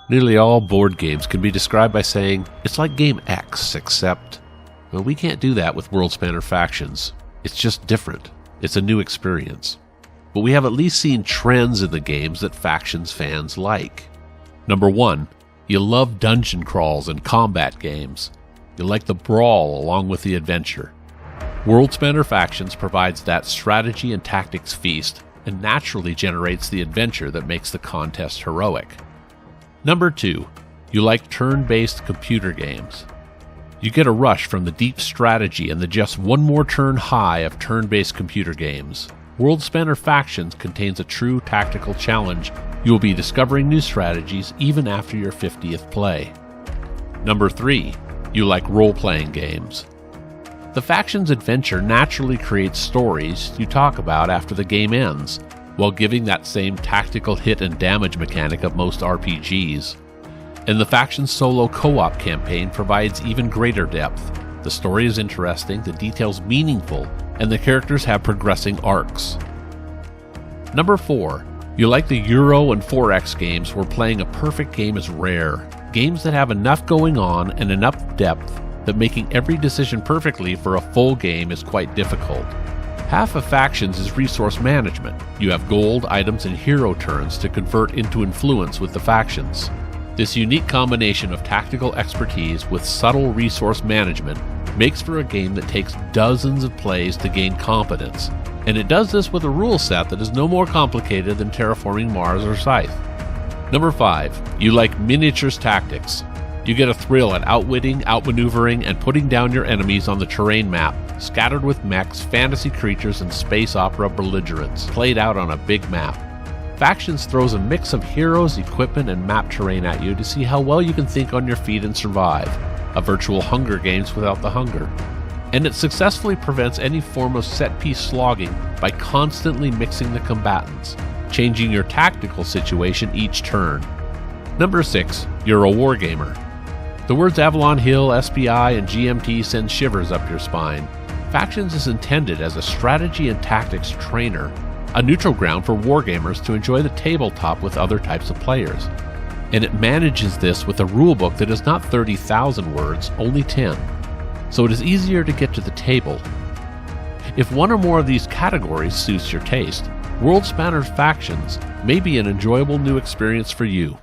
Nearly all board games can be described by saying, it's like game X, except, well, we can't do that with Worldspanner Factions. It's just different. It's a new experience. But we have at least seen trends in the games that Factions fans like. Number 1, you love dungeon crawls and combat games. You like the brawl along with the adventure. Worldspanner Factions provides that strategy and tactics feast and naturally generates the adventure that makes the contest heroic. Number 2, you like turn-based computer games. You get a rush from the deep strategy and the just one more turn high of turn-based computer games. Worldspanner Factions contains a true tactical challenge. You will be discovering new strategies even after your 50th play. Number 3, you like role-playing games. The Factions adventure naturally creates stories you talk about after the game ends, while giving that same tactical hit and damage mechanic of most RPGs. And the Factions solo co-op campaign provides even greater depth. The story is interesting, the details meaningful, and the characters have progressing arcs. Number 4, you like the Euro and 4X games where playing a perfect game is rare. Games that have enough going on and enough depth that making every decision perfectly for a full game is quite difficult. Half of Factions is resource management. You have gold, items, and hero turns to convert into influence with the Factions. This unique combination of tactical expertise with subtle resource management makes for a game that takes dozens of plays to gain competence, and it does this with a rule set that is no more complicated than terraforming Mars or Scythe. Number 5, you like miniatures tactics. You get a thrill at outwitting, outmaneuvering, and putting down your enemies on the terrain map, scattered with mechs, fantasy creatures, and space opera belligerents, played out on a big map. Factions throws a mix of heroes, equipment, and map terrain at you to see how well you can think on your feet and survive. A virtual Hunger Games without the hunger. And it successfully prevents any form of set-piece slogging by constantly mixing the combatants, changing your tactical situation each turn. Number 6, you're a wargamer. The words Avalon Hill, SPI, and GMT send shivers up your spine. Factions is intended as a strategy and tactics trainer, a neutral ground for wargamers to enjoy the tabletop with other types of players. And it manages this with a rulebook that is not 30,000 words, only 10. So it is easier to get to the table. If one or more of these categories suits your taste, Worldspanner Factions may be an enjoyable new experience for you.